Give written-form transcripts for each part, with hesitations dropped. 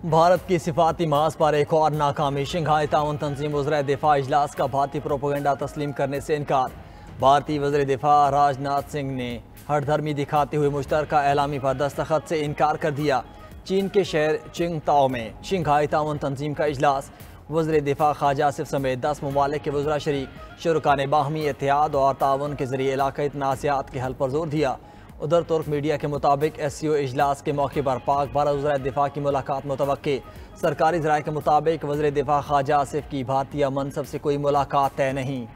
भारत की सिफाती मास पर एक और नाकामी। शंघाई ताउन तंजीम वज़ीर दिफा इजलास का भारतीय प्रोपेगेंडा तस्लीम करने से इनकार। भारतीय वज़ीर दिफा राजनाथ सिंह ने हठधर्मी दिखाते हुए मुश्तरका एलामी पर दस्तखत से इनकार कर दिया। चीन के शहर चिंगताओ में शंघाई ताउन तंजीम का इजलास। वज़ीर दिफा ख्वाजा आसिफ समेत 10 ममालिक के वज़रा शरीक शुरका ने बाहमी एहतियात और ताउन के जरिए इलाकाई तनाज़ात के हल पर जोर दिया। उधर तुर्क मीडिया के मुताबिक SCO इजलास के मौके पर पाक भारत वज़ीर दिफा की मुलाकात मुतवक्के। सरकारी ज़राए के मुताबिक वज़ीर दिफा ख्वाजा आसिफ की भारतीय मनसब से कोई मुलाकात तय नहीं।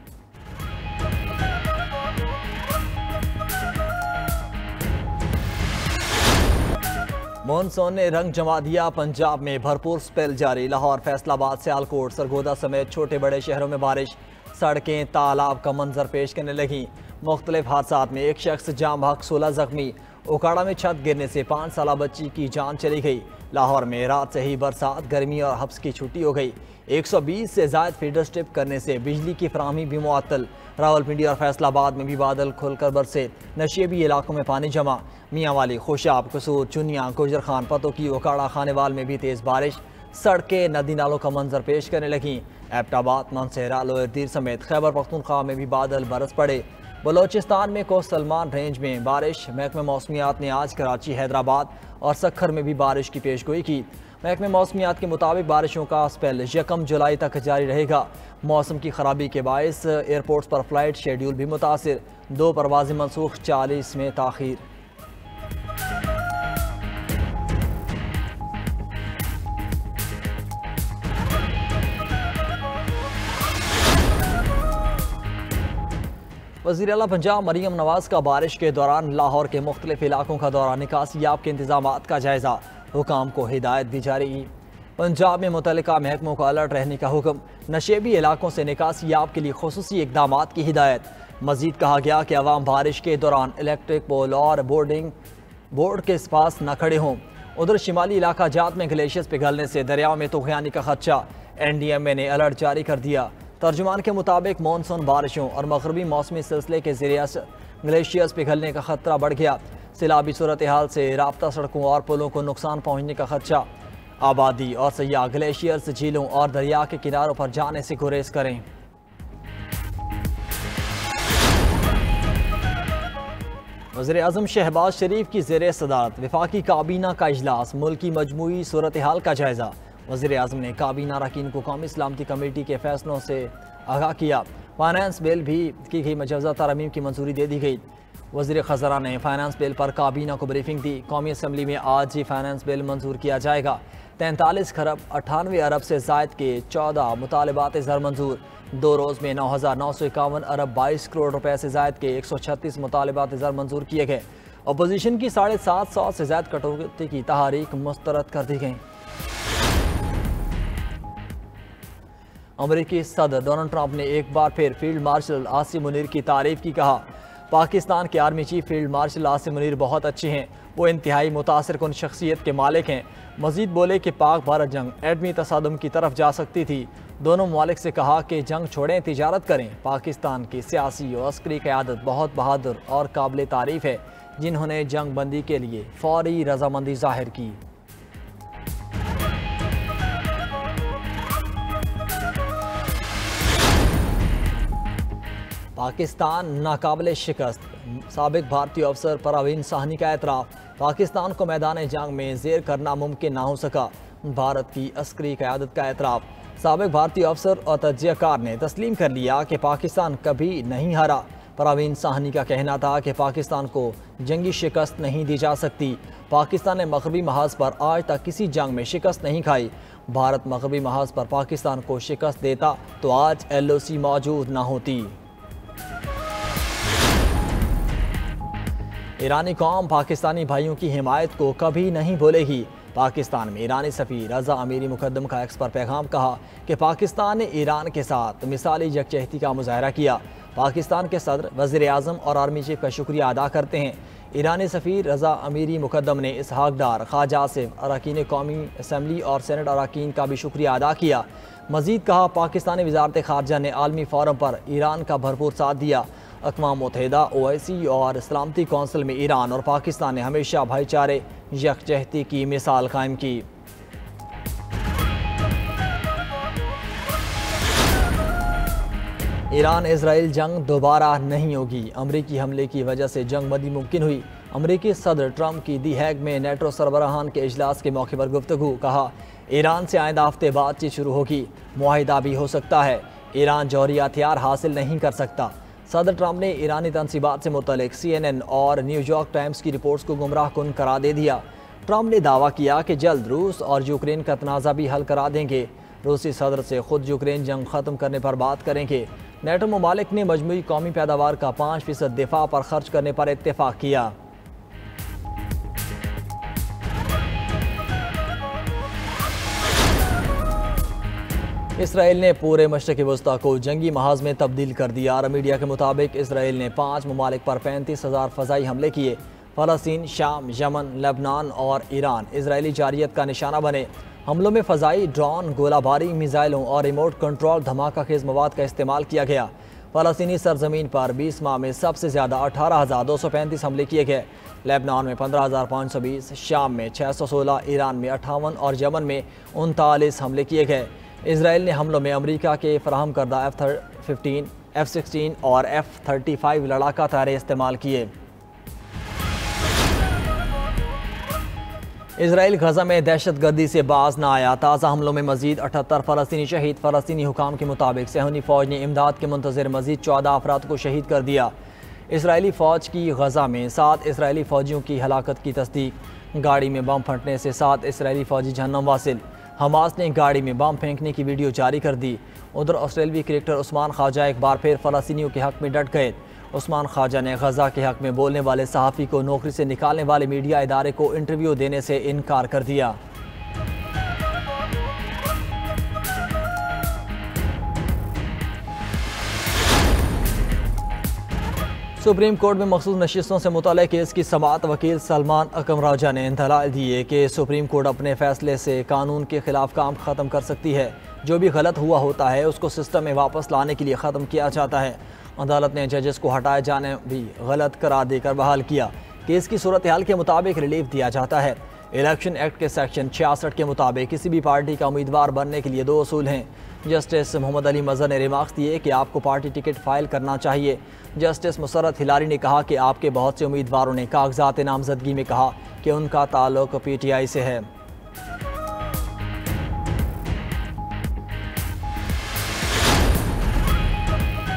मॉनसून ने रंग जमा दिया। पंजाब में भरपूर स्पेल जारी। लाहौर, फैसलाबाद, सियालकोट, सरगोदा समेत छोटे बड़े शहरों में बारिश। सड़कें तालाब का मंजर पेश करने लगी। मुख्तलिफ हादसात में एक शख्स जाम बहक, 16 जख्मी। उकाड़ा में छत गिरने से 5 साला बच्ची की जान चली गई। लाहौर में रात से ही बरसात, गर्मी और हब्स की छुट्टी हो गई। 120 से ज़ायद फीडर स्ट्रिप करने से बिजली की फराहमी भी मुअत्तल। रावलपिंडी और फैसलाबाद में भी बादल खुलकर बरसे। नशेबी इलाकों में पानी जमा। मियांवाली, खुशाब, कसूर, चुनिया, गुजर खान, पतोकी, उकाड़ा, खानेवाल में भी तेज़ बारिश। सड़कें नदी नालों का मंजर पेश करने लगीं। एबटाबाद, मानसेरा, लोअरदीर समेत खैबर पख्तूनख्वा में भी बादल बरस पड़े। बलोचिस्तान में कोस्टलमान रेंज में बारिश। महकमे मौसमियात ने आज कराची, हैदराबाद और सखर में भी बारिश की पेशगोई की। महकमे मौसमियात के मुताबिक बारिशों का स्पेल 1 जुलाई तक जारी रहेगा। मौसम की खराबी के बायस एयरपोर्ट्स पर फ्लाइट शेड्यूल भी मुतासिर। 2 परवाज़ें मनसूख, 40 में ताख़ीर। वज़ीर आला पंजाब मरीम नवाज का बारिश के दौरान लाहौर के मुख्तलिफ इलाकों का दौरा। निकासियाब के इंतजामात का जायज़ा। हुकाम को हिदायत भी जारी। पंजाब में मुतल्लिका महकमों को अलर्ट रहने का हुक्म। नशेबी इलाकों से निकासियाब के लिए खुसूसी इक़दामात की हिदायत। मज़ीद कहा गया कि अवाम बारिश के दौरान इलेक्ट्रिक पोल और बोर्ड के पास न खड़े हों। उधर शिमाली इलाका जात में ग्लेशियर्स पिघलने से दरियाओं में तूफ़ानी का खदशा। NDMA ने अलर्ट जारी कर दिया। तर्जुमान के मुताबिक मानसून बारिशों और मगरबी मौसमी सिलसिले के ज़रिए ग्लेशियर्स पिघलने का खतरा बढ़ गया। सैलाबी सूरत हाल से राब्ता सड़कों और पुलों को नुकसान पहुँचने का खदशा। आबादी और सयाह ग्लेशियर्स, झीलों और दरिया के किनारों पर जाने से गुरेज करें। वज़ीर आज़म शहबाज शरीफ की ज़ेर सदारत वफाकी काबीना का इजलास। मुल्की मजमूई सूरत हाल का जायज़ा। वज़ीर आज़म ने काबीना अरकान को कौमी सलामती कमेटी के फैसलों से आगाह किया। फाइनेंस बिल भी की गई मुजवज़ा तरमीम की मंजूरी दे दी गई। वज़ीर ख़ज़ाना ने फाइनेंस बिल पर काबीना को ब्रीफिंग दी। कौमी असम्बली में आज ही फाइनेंस बिल मंजूर किया जाएगा। 43 खरब 98 अरब से ज़ायद के 14 मुतालबात ज़र मंजूर। 2 रोज़ में 9,951 अरब 22 करोड़ रुपए से ज़ायद के 136 मुतालबात ज़र मंजूर किए गए। अपोजिशन की 750 से ज़ायद कटौती की तहरीक मुस्तरद कर दी गई। अमेरिकी सदर डोनाल्ड ट्रंप ने एक बार फिर फील्ड मार्शल आसिम मुनीर की तारीफ की। कहा, पाकिस्तान के army chief field marshal Asim Munir बहुत अच्छे हैं। वो इंतहाई मुतासिर कुन शख्सियत के मालिक हैं। मजीद बोले कि पाक भारत जंग एटमी तसादुम की तरफ जा सकती थी। दोनों ममालिक से कहा कि जंग छोड़ें, तिजारत करें। पाकिस्तान की सियासी और अस्करी क़यादत बहुत बहादुर और काबिल तारीफ़ है, जिन्होंने जंग बंदी के लिए फौरी रजामंदी जाहिर की। पाकिस्तान नाकाबिल शिकस्त। साबिक भारतीय अफसर परवीन साहनी का एतराफ़। पाकिस्तान को मैदान जंग में ज़ेर करना मुमकिन ना हो सका। भारत की अस्करी क़यादत का एतराफ़। साबिक भारतीय अफसर और तज्ज़ियाकार ने तस्लीम कर लिया कि पाकिस्तान कभी नहीं हारा। परवीन साहनी का कहना था कि पाकिस्तान को जंगी शिकस्त नहीं दी जा सकती। पाकिस्तान ने मगरबी महाज पर आज तक किसी जंग में शिकस्त नहीं खाई। भारत मगरबी महाज पर पाकिस्तान को शिकस्त देता तो आज LOC मौजूद ना होती। ईरानी कौम पाकिस्तानी भाइयों की हिमायत को कभी नहीं भूलेगी। पाकिस्तान में ईरानी सफ़ीर रज़ा अमीरी मुकद्दम का एक्स पर पैगाम। कहा कि पाकिस्तान ने ईरान के साथ मिसाली यकजहती का मुजाहरा किया। पाकिस्तान के सदर, वज़ीर आज़म और आर्मी चीफ का शुक्रिया अदा करते हैं। ईरानी सफ़ीर रज़ा अमीरी मुकद्दम ने इसहाक डार, ख्वाजा आसिफ, अरकान कौमी असम्बली और सेनेट अरकान का भी शुक्रिया अदा किया। मज़ीद कहा, पाकिस्तानी वज़ारत ख़ारजा ने आलमी फ़ोरम पर ईरान का भरपूर साथ दिया। अक़वाम मुत्तहिदा, OIC और सलामती कौंसिल में ईरान और पाकिस्तान ने हमेशा भाईचारे यकजहती की मिसाल कायम की। ईरान इजराइल जंग दोबारा नहीं होगी, अमरीकी हमले की वजह से जंग मदी मुमकिन हुई। अमरीकी सदर ट्रंप की दी हैग में नेटो सरबराहान के इजलास के मौके पर गुफ्तगू, कहा ईरान से आइंदा हफ्ते बातचीत शुरू होगी, मुआहिदा भी हो सकता है, ईरान जौहरी हथियार हासिल नहीं कर सकता। सदर ट्रंप ने ईरानी तनसीबात से मुतल्लिक CNN और न्यूयॉर्क टाइम्स की रिपोर्ट्स को गुमराह कुन करार दे दिया। ट्रंप ने दावा किया कि जल्द रूस और यूक्रेन का तनाज़ा भी हल करा देंगे। रूसी सदर से खुद यूक्रेन जंग ख़त्म करने पर बात करेंगे। नेटो ममालिक ने मजमूई कौमी पैदावार का 5% दिफा पर खर्च करने पर इत्तेफाक किया। इसराइल ने पूरे मशरक़ी वस्ता को जंगी महाज में तब्दील कर दिया। अरब मीडिया के मुताबिक इसराइल ने 5 ममालिक पर 35,000 फ़ज़ाई हमले किए। फ़लस्तीन, शाम, यमन, लेबनान और ईरान इसराइली जारियत का निशाना बने। हमलों में फ़ज़ाई ड्रोन, गोलाबारी, मिसाइलों और रिमोट कंट्रोल धमाका खेज़ मवाद का इस्तेमाल किया गया। फ़लस्तीनी सरजमीन पर 20 माह में सबसे ज़्यादा 18,235 हमले किए गए। लेबनान में 15,520, शाम में 616, ईरान में 58 और यमन में 39 हमले किए गए। इसराइल ने हमलों में अमरीका के फराहम करदा F-15, F-16 और F-35 लड़ाका तैयारे इस्तेमाल किए। इसराइल गजा में दहशत गर्दी से बाज न आया। ताज़ा हमलों में मजीद 78 फ़लस्तीनी शहीद। फ़लस्तीनी हुकाम के मुताबिक सहूनी फ़ौज ने इमदाद के मुंतज़िर मजीद 14 अफराद को शहीद कर दिया। इसराइली फ़ौज की गजा में 7 इसराइली फ़ौजियों की हलाकत की तस्दीक। गाड़ी में बम फटने से 7 इसराइली फ़ौजी जहन्नम वासिल। हमास ने गाड़ी में बम फेंकने की वीडियो जारी कर दी। उधर ऑस्ट्रेलवी क्रिकेटर उस्मान ख्वाजा एक बार फिर फ़लस्तीनियों के हक़ में डट गए। उस्मान ख्वाजा ने गजा के हक़ में बोलने वाले सहाफ़ी को नौकरी से निकालने वाले मीडिया इदारे को इंटरव्यू देने से इनकार कर दिया। सुप्रीम कोर्ट में मखसूस नशिस्तों से मुतल्लिक़ केस की समाअत वकील सलमान अकम राजा ने दलाइल दिए कि सुप्रीम कोर्ट अपने फैसले से कानून के खिलाफ काम ख़त्म कर सकती है। जो भी गलत हुआ होता है उसको सिस्टम में वापस लाने के लिए ख़त्म किया जाता है। अदालत ने जजेस को हटाए जाने भी गलत करार देकर बहाल किया। केस की सूरत हाल के मुताबिक रिलीफ दिया जाता है। इलेक्शन एक्ट के सेक्शन 66 के मुताबिक किसी भी पार्टी का उम्मीदवार बनने के लिए 2 असूल हैं। जस्टिस मोहम्मद अली मज़हर ने रिमार्क्स दिए कि आपको पार्टी टिकट फाइल करना चाहिए। जस्टिस मुसर्रत हिलारी ने कहा कि आपके बहुत से उम्मीदवारों ने कागजात नामजदगी में कहा कि उनका ताल्लुक PTI से है।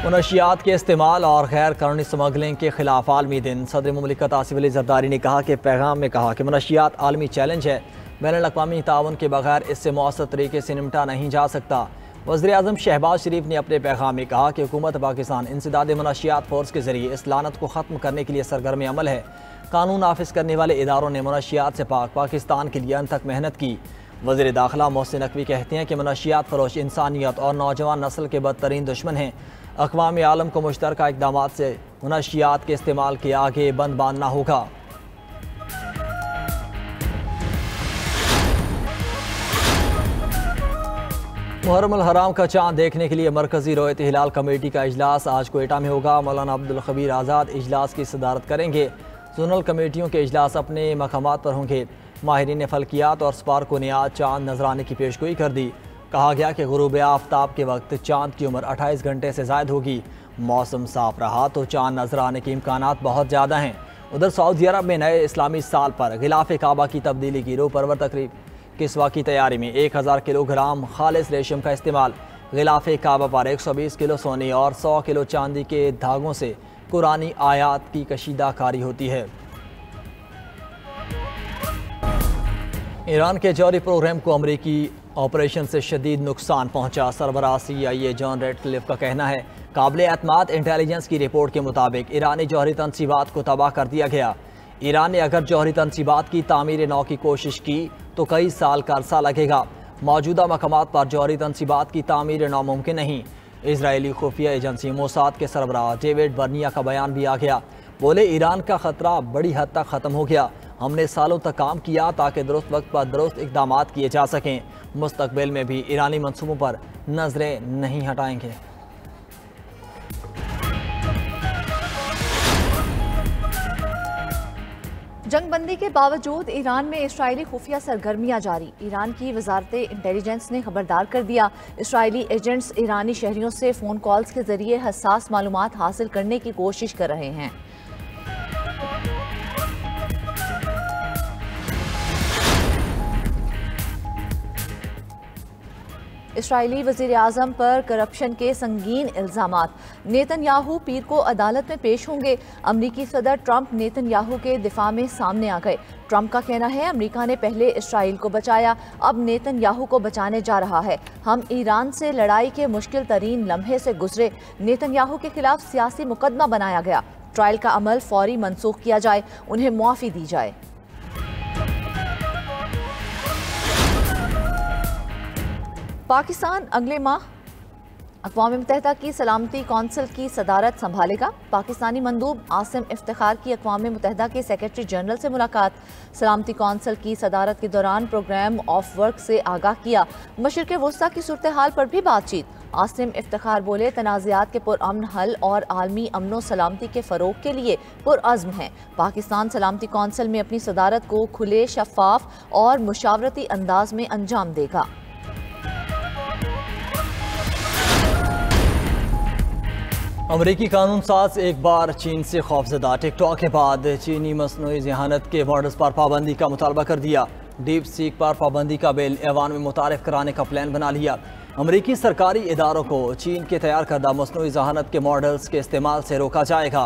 मुनशियात के इस्तेमाल और गैर कानूनी स्मगलिंग के खिलाफ आलमी दिन। सदर मुमलिकत आसिफ अली जरदारी ने कहा कि पैगाम में कहा कि मुनशियात आलमी चैलेंज है, बैनुल-अक़वामी ताउन के बगैर इससे मौसर तरीके से निपटा नहीं जा सकता। वज़ीर आज़म शहबाज शरीफ ने अपने पैगाम में कहा कि हुकूमत पाकिस्तान इंसदाद मुनशियात फ़ोर्स के ज़रिए इस लानत को ख़त्म करने के लिए सरगर्म अमल है। कानून नाफिज करने वाले इदारों ने मुनशियात से पाक पाकिस्तान के लिए अंत तक मेहनत की। वज़ीर दाखिला मोहसिन नकवी कहते हैं कि मुनशियात फरोश इंसानियत और नौजवान नस्ल के बदतरीन दुश्मन हैं। अक़वाम आलम को मुश्तरका इक़दामात से मुनशियात के इस्तेमाल के आगे बंद बांधना होगा। मुहर्रम अल हराम का चाँद देखने के लिए मरकज़ी रोयत हिलाल कमेटी का इजलास आज कोयटा में होगा। मौलाना अब्दुल खबीर आज़ाद इजलास की सदारत करेंगे। जोनल कमेटियों के इजलास अपने मकामात पर होंगे। माहिरीन फल्कियात और स्पार्को ने आज चाँद नजर आने की पेशगोई कर दी। कहा गया कि गुरूब आफ्ताब के वक्त चाँद की उम्र 28 घंटे से ज़ायद होगी। मौसम साफ रहा तो चाँद नजर आने के इम्कानात बहुत ज़्यादा हैं। उधर सऊदी अरब में नए इस्लामी साल पर गिलाफ काबा की तब्दीली की रूह परवर तकरीब। किस्वा की तैयारी में 1000 किलोग्राम खालिस रेशम का इस्तेमाल। गिलाफ काबा पर 120 किलो सोने और 100 किलो चांदी के धागों से कुरानी आयात की कशीदाकारी होती है। ईरान के जौहरी प्रोग्राम को अमरीकी ऑपरेशन से शदीद नुकसान पहुंचा। सरबराह CIA जॉन रेडक्लिफ का कहना है, काबिल एतमाद इंटेलिजेंस की रिपोर्ट के मुताबिक ईरानी जौहरी तनसीबात को तबाह कर दिया गया। ईरान ने अगर जौहरी तनसीबात की तामीर नौ की कोशिश की तो कई साल का अरसा लगेगा। मौजूदा मकामात पर जौहरी तनसीबात की तामीर नौ मुमकिन नहीं। इजरायली खुफिया एजेंसी मोसाद के सरबराह डेविड बर्निया का बयान भी आ गया। बोले, ईरान का खतरा बड़ी हद तक ख़त्म हो गया। हमने सालों तक काम किया ताकि दुरुस्त वक्त पर दुरुस्त इक़दाम किए जा सकें। मुस्तकबिल में भी ईरानी मंसूबों पर नजरें नहीं हटाएंगे। जंगबंदी के बावजूद ईरान में इसराइली खुफिया सरगर्मियां जारी। ईरान की वजारत इंटेलिजेंस ने खबरदार कर दिया, इसराइली एजेंट्स ईरानी शहरियों से फ़ोन कॉल्स के जरिए हसास मालूमात हासिल करने की कोशिश कर रहे हैं। इसराइली वज़ीर आज़म पर करप्शन के संगीन इल्ज़ामात। नेतन्याहू पीर को अदालत में पेश होंगे। अमरीकी सदर ट्रंप नेतन्याहू के दिफा में सामने आ गए। ट्रंप का कहना है, अमरीका ने पहले इसराइल को बचाया, अब नेतन्याहू को बचाने जा रहा है। हम ईरान से लड़ाई के मुश्किल तरीन लम्हे से गुजरे। नेतन्याहू के खिलाफ सियासी मुकदमा बनाया गया। ट्रायल का अमल फौरी मनसूख किया जाए, उन्हें मुआफ़ी दी जाए। पाकिस्तान अगले माह अक़वाम मुत्तहिदा की सलामती कौंसिल की सदारत संभालेगा। पाकिस्तानी मंदूब आसिम इफ्तिखार की अक़वाम मुत्तहिदा के सेक्रेटरी जनरल से मुलाकात। सलामती कौंसिल की सदारत के दौरान प्रोग्राम ऑफ वर्क से आगाह किया। मशरिक़ वुस्ता की सूरत हाल पर भी बातचीत। आसिम इफ्तिखार बोले, तनाज़ात के पुरअमन हल और आलमी अमनो सलामती के फ़रोग के लिए पुरअज़्म है। पाकिस्तान सलामती कौंसिल में अपनी सदारत को खुले, शफ़ाफ और मुशावरती अंदाज में अंजाम देगा। अमरीकी कानून साज एक बार चीन से खौफजदा। टिकटॉक के बाद चीनी मसनूई ज़हानत के मॉडल्स पर पाबंदी का मुतालबा कर दिया। डीप सीक पर पाबंदी का बिल ऐवान में मुतारिफ कराने का प्लान बना लिया। अमरीकी सरकारी इदारों को चीन के तैयार करदा मसनूई ज़हानत के मॉडल्स के इस्तेमाल से रोका जाएगा।